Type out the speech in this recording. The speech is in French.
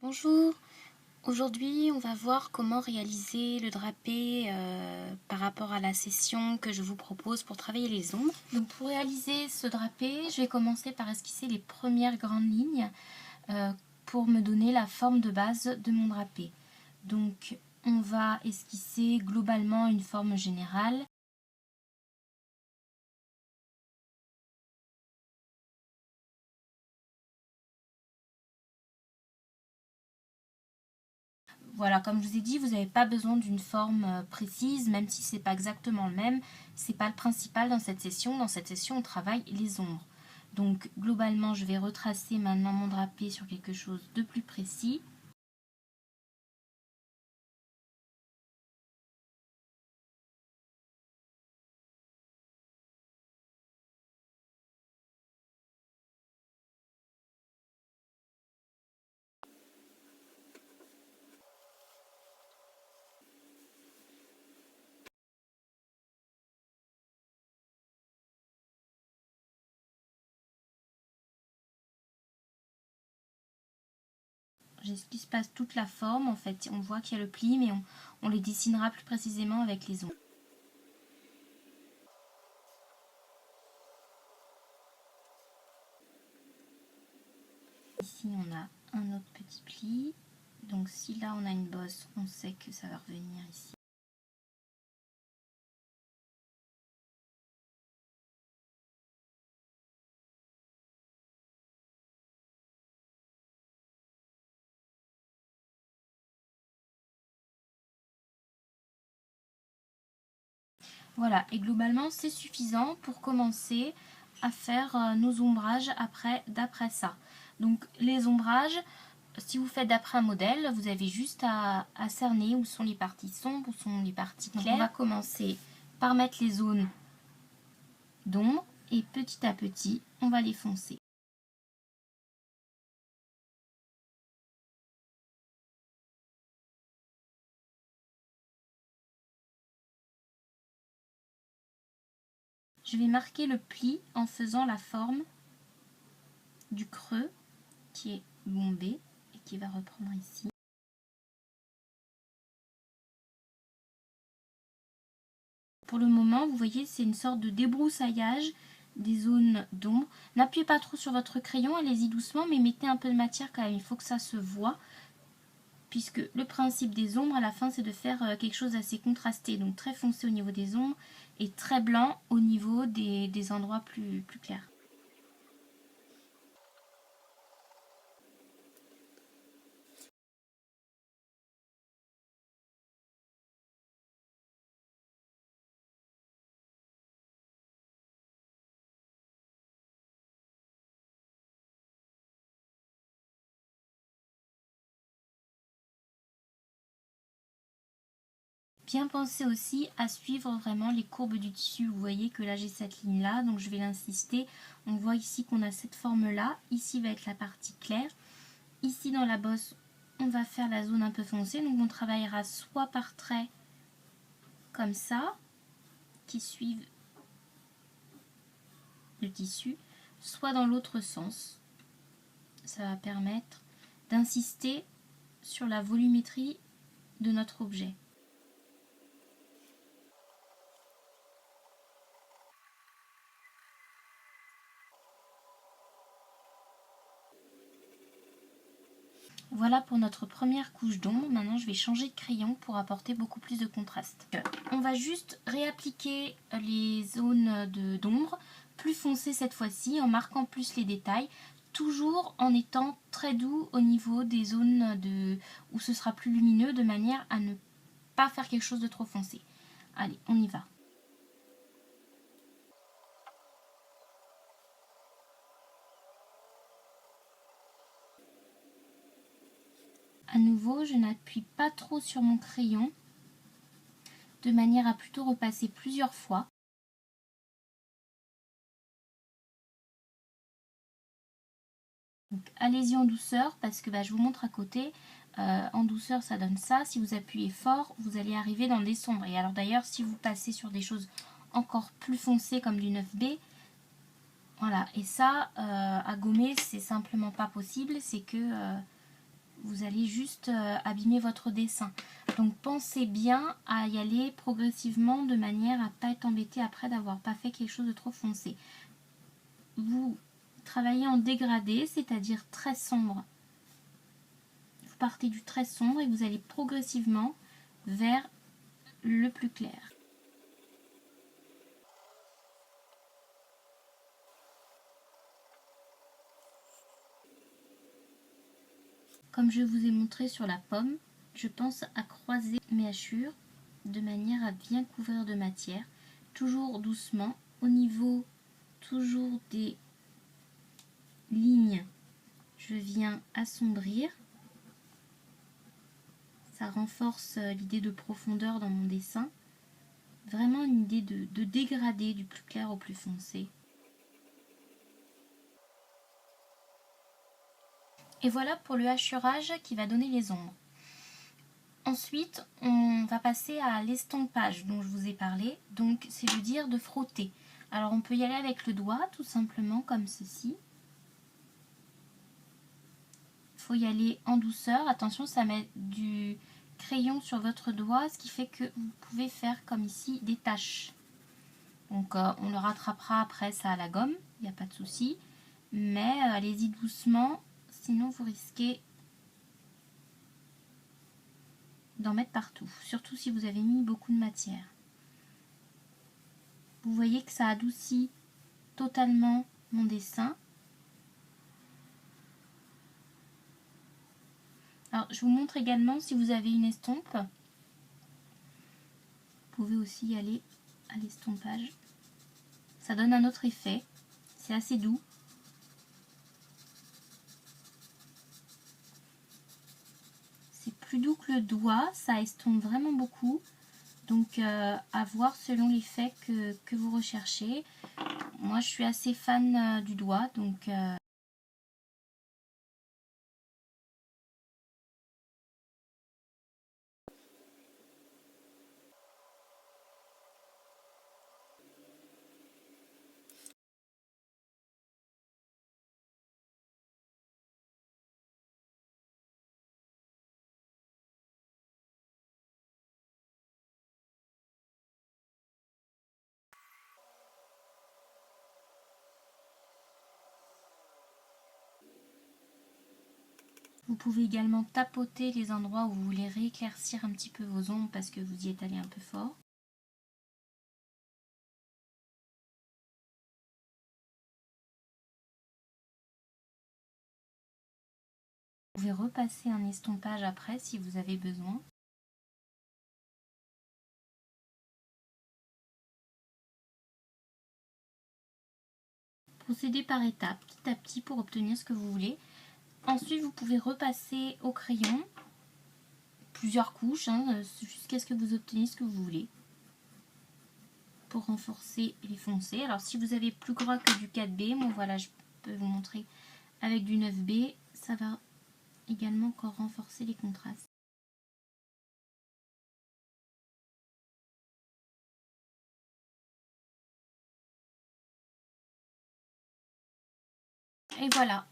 Bonjour, aujourd'hui on va voir comment réaliser le drapé par rapport à la session que je vous propose pour travailler les ombres. Donc pour réaliser ce drapé, je vais commencer par esquisser les premières grandes lignes pour me donner la forme de base de mon drapé. Donc on va esquisser globalement une forme générale. Voilà, comme je vous ai dit, vous n'avez pas besoin d'une forme précise, même si c'est pas exactement le même. C'est pas le principal dans cette session. Dans cette session, on travaille les ombres. Donc, globalement, je vais retracer maintenant mon drapé sur quelque chose de plus précis. J'esquisse pas toute la forme, en fait. On voit qu'il y a le pli, mais on les dessinera plus précisément avec les ombres. Ici, on a un autre petit pli. Donc, si là, on a une bosse, on sait que ça va revenir ici. Voilà, et globalement, c'est suffisant pour commencer à faire nos ombrages d'après ça. Donc, les ombrages, si vous faites d'après un modèle, vous avez juste à cerner où sont les parties sombres, où sont les parties claires. Donc, on va commencer par mettre les zones d'ombre et petit à petit, on va les foncer. Je vais marquer le pli en faisant la forme du creux qui est bombé et qui va reprendre ici. Pour le moment, vous voyez, c'est une sorte de débroussaillage des zones d'ombre. N'appuyez pas trop sur votre crayon, allez-y doucement, mais mettez un peu de matière quand même, il faut que ça se voit. Puisque le principe des ombres, à la fin, c'est de faire quelque chose d'assez contrasté. Donc très foncé au niveau des ombres et très blanc au niveau des endroits plus clairs. Bien penser aussi à suivre vraiment les courbes du tissu. Vous voyez que là j'ai cette ligne là, donc je vais l'insister. On voit ici qu'on a cette forme là. Ici va être la partie claire. Ici dans la bosse, on va faire la zone un peu foncée. Donc on travaillera soit par traits comme ça, qui suivent le tissu, soit dans l'autre sens. Ça va permettre d'insister sur la volumétrie de notre objet. Voilà pour notre première couche d'ombre. Maintenant, je vais changer de crayon pour apporter beaucoup plus de contraste. On va juste réappliquer les zones d'ombre, plus foncées cette fois-ci, en marquant plus les détails, toujours en étant très doux au niveau des zones où ce sera plus lumineux, de manière à ne pas faire quelque chose de trop foncé. Allez, on y va. À nouveau, je n'appuie pas trop sur mon crayon, de manière à plutôt repasser plusieurs fois. Allez-y en douceur parce que je vous montre à côté. En douceur, ça donne ça. Si vous appuyez fort, vous allez arriver dans des sombres. Et alors d'ailleurs, si vous passez sur des choses encore plus foncées comme du 9B, voilà. Et ça, à gommer, c'est simplement pas possible. C'est que vous allez juste abîmer votre dessin. Donc pensez bien à y aller progressivement de manière à ne pas être embêté après d'avoir pas fait quelque chose de trop foncé. Vous travaillez en dégradé, c'est-à-dire très sombre. Vous partez du très sombre et vous allez progressivement vers le plus clair. Comme je vous ai montré sur la pomme, je pense à croiser mes hachures de manière à bien couvrir de matière, toujours doucement, au niveau toujours des lignes, je viens assombrir. Ça renforce l'idée de profondeur dans mon dessin. Vraiment une idée de dégradé du plus clair au plus foncé. Et voilà pour le hachurage qui va donner les ombres. Ensuite, on va passer à l'estompage dont je vous ai parlé. Donc, c'est de dire de frotter. Alors, on peut y aller avec le doigt, tout simplement, comme ceci. Il faut y aller en douceur. Attention, ça met du crayon sur votre doigt, ce qui fait que vous pouvez faire, comme ici, des taches. Donc, on le rattrapera après ça à la gomme, il n'y a pas de souci. Mais allez-y doucement, sinon vous risquez d'en mettre partout, surtout si vous avez mis beaucoup de matière. Vous voyez que ça adoucit totalement mon dessin. Alors je vous montre également si vous avez une estompe. Vous pouvez aussi y aller à l'estompage. Ça donne un autre effet. C'est assez doux. C'est plus doux que le doigt, ça estompe vraiment beaucoup. Donc à voir selon l'effet que vous recherchez. Moi je suis assez fan du doigt, donc vous pouvez également tapoter les endroits où vous voulez rééclaircir un petit peu vos ombres parce que vous y êtes allé un peu fort. Vous pouvez repasser un estompage après si vous avez besoin. Procédez par étapes, petit à petit pour obtenir ce que vous voulez. Ensuite, vous pouvez repasser au crayon, plusieurs couches, jusqu'à ce que vous obteniez ce que vous voulez. Pour renforcer les foncés. Alors si vous avez plus gras que du 4B, bon voilà, je peux vous montrer avec du 9B, ça va également encore renforcer les contrastes. Et voilà,